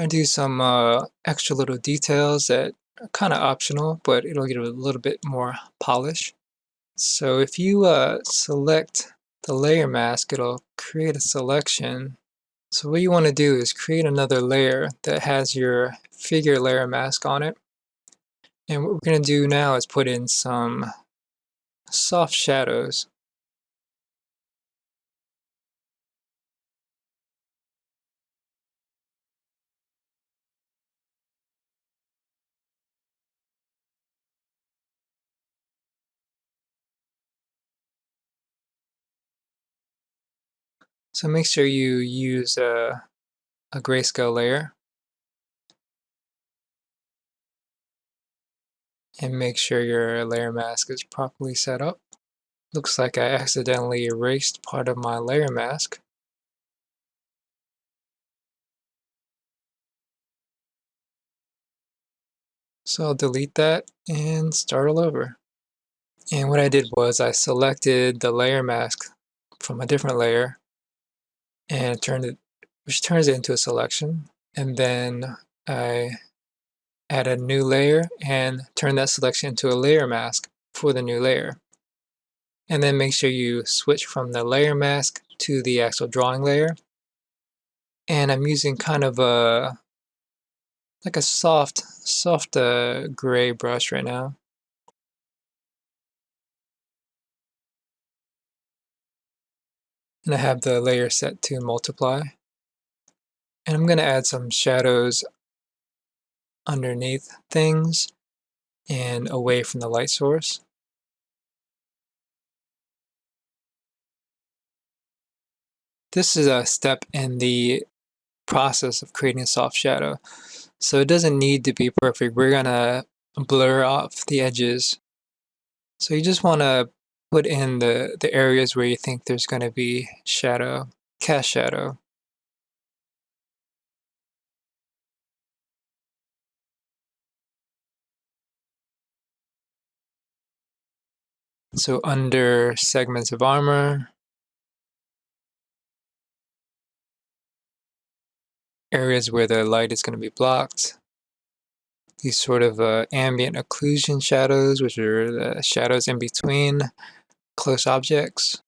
Gonna do some extra little details that are kind of optional, but it'll give it a little bit more polish. So if you select the layer mask, it'll create a selection. So what you want to do is create another layer that has your figure layer mask on it. And what we're going to do now is put in some soft shadows. So make sure you use a grayscale layer and make sure your layer mask is properly set up. Looks like I accidentally erased part of my layer mask. So I'll delete that and start all over. And what I did was I selected the layer mask from a different layer and which turns it into a selection. And then I add a new layer and turn that selection into a layer mask for the new layer. And then make sure you switch from the layer mask to the actual drawing layer. And I'm using kind of like a soft gray brush right now. And I have the layer set to multiply. And I'm going to add some shadows underneath things and away from the light source. This is a step in the process of creating a soft shadow. So it doesn't need to be perfect. We're going to blur off the edges. So you just want to put in the areas where you think there's going to be shadow, cast shadow. So under segments of armor, areas where the light is going to be blocked, these sort of ambient occlusion shadows, which are the shadows in between close objects.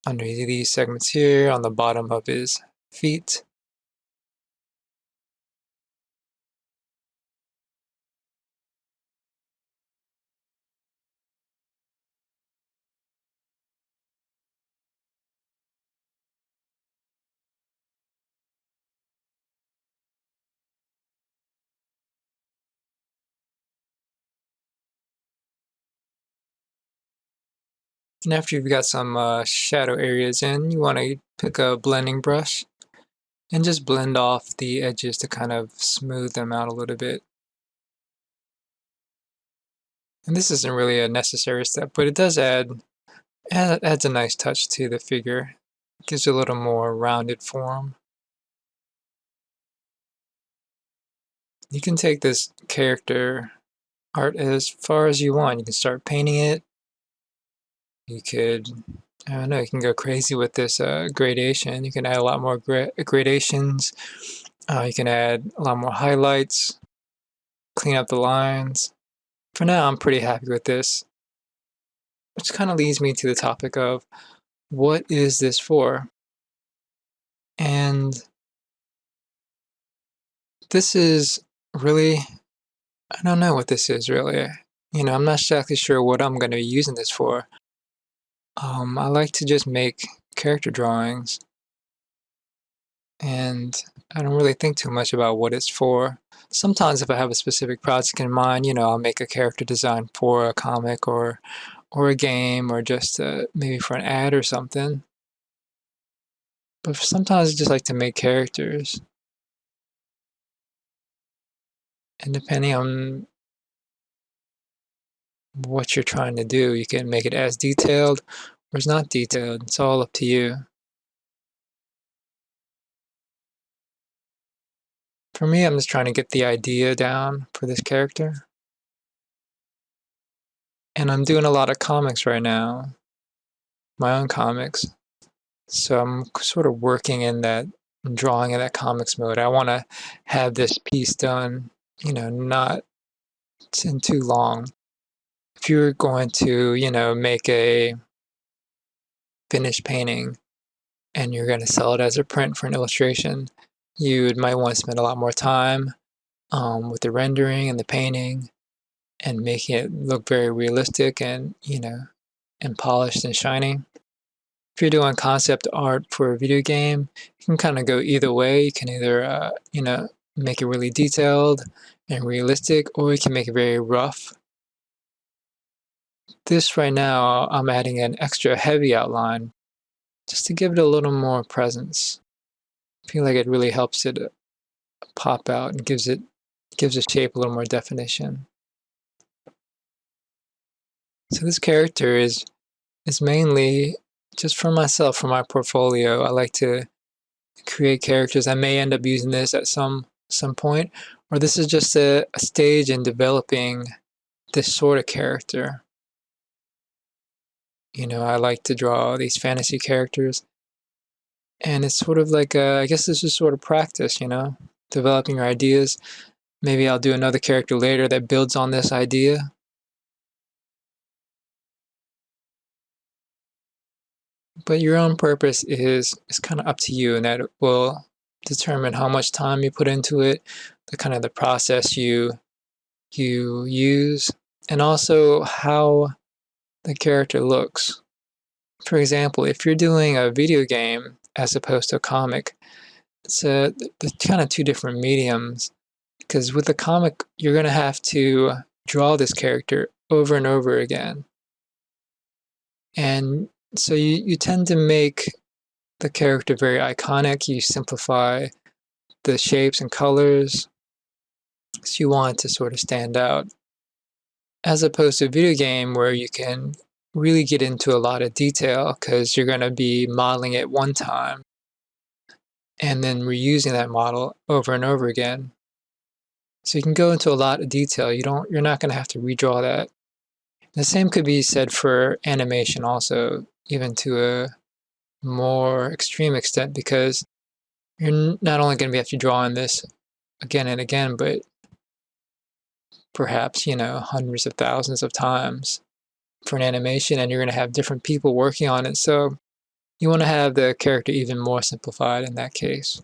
Under these segments here, on the bottom of his feet. And after you've got some shadow areas in, you want to pick a blending brush and just blend off the edges to kind of smooth them out a little bit. And this isn't really a necessary step, but it does adds a nice touch to the figure. It gives it a little more rounded form. You can take this character art as far as you want. You can start painting it. You could, I don't know, you can go crazy with this gradation. You can add a lot more gradations. You can add a lot more highlights, clean up the lines. For now, I'm pretty happy with this, which kind of leads me to the topic of what is this for? And this is really, I don't know what this is really. You know, I'm not exactly sure what I'm going to be using this for. I like to just make character drawings, and I don't really think too much about what it's for. Sometimes if I have a specific project in mind, you know, I'll make a character design for a comic or a game or just maybe for an ad or something. But sometimes I just like to make characters. And depending on what you're trying to do, you can make it as detailed or it's not detailed. It's all up to you. For me, I'm just trying to get the idea down for this character. And I'm doing a lot of comics right now, my own comics. So I'm sort of working in that drawing in that comics mode. I want to have this piece done, not in too long. If you're going to, make a finished painting and you're going to sell it as a print for an illustration, you might want to spend a lot more time with the rendering and the painting and making it look very realistic and, and polished and shiny. If you're doing concept art for a video game, you can kind of go either way. You can either, make it really detailed and realistic, or you can make it very rough. This right now, I'm adding an extra heavy outline just to give it a little more presence. I feel like it really helps it pop out and gives the shape a little more definition. So this character is mainly just for myself, for my portfolio. I like to create characters. I may end up using this at some point, or this is just a stage in developing this sort of character. I like to draw these fantasy characters, and it's sort of like I guess this is sort of practice, developing your ideas. Maybe I'll do another character later that builds on this idea. But your own purpose is kind of up to you, and that will determine how much time you put into it, the kind of the process you use, and also how the character looks. For example, if you're doing a video game as opposed to a comic, it's kind of two different mediums. Because with a comic, you're going to have to draw this character over and over again. And so you tend to make the character very iconic. You simplify the shapes and colors. So you want it to sort of stand out. As opposed to a video game where you can really get into a lot of detail because you're going to be modeling it one time and then reusing that model over and over again. So you can go into a lot of detail. You're not going to have to redraw that. The same could be said for animation also, even to a more extreme extent, because you're not only going to have to draw on this again and again, but perhaps, hundreds of thousands of times for an animation, and you're going to have different people working on it. So you want to have the character even more simplified in that case.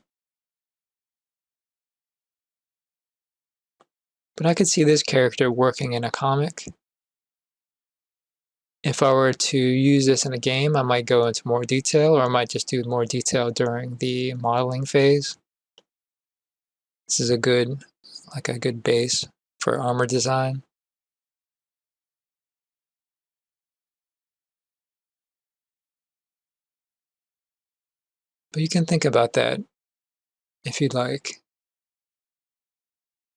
But I could see this character working in a comic. If I were to use this in a game, I might go into more detail, or I might just do more detail during the modeling phase. This is a good base for armor design. But you can think about that if you'd like.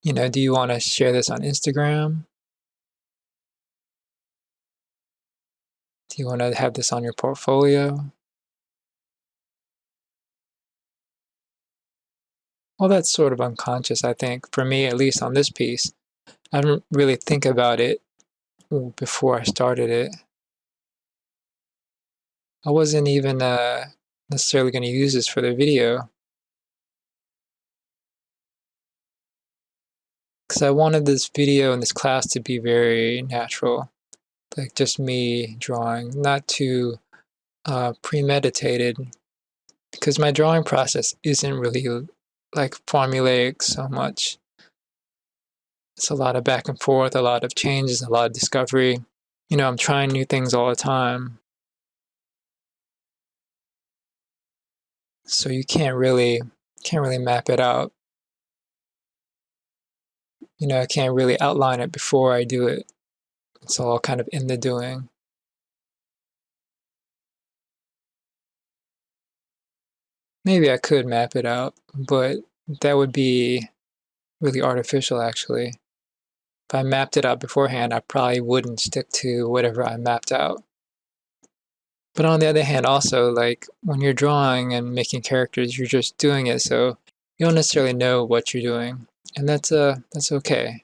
Do you want to share this on Instagram? Do you want to have this on your portfolio? Well, that's sort of unconscious, I think, for me, at least on this piece. I didn't really think about it before I started it. I wasn't even necessarily going to use this for the video, because I wanted this video and this class to be very natural, like just me drawing, not too premeditated, because my drawing process isn't really like formulaic so much. It's a lot of back and forth, a lot of changes, a lot of discovery. I'm trying new things all the time. So you can't really map it out. I can't really outline it before I do it. It's all kind of in the doing. Maybe I could map it out, but that would be really artificial, actually. If I mapped it out beforehand, I probably wouldn't stick to whatever I mapped out. But on the other hand, also, like when you're drawing and making characters, you're just doing it, so you don't necessarily know what you're doing, and that's okay.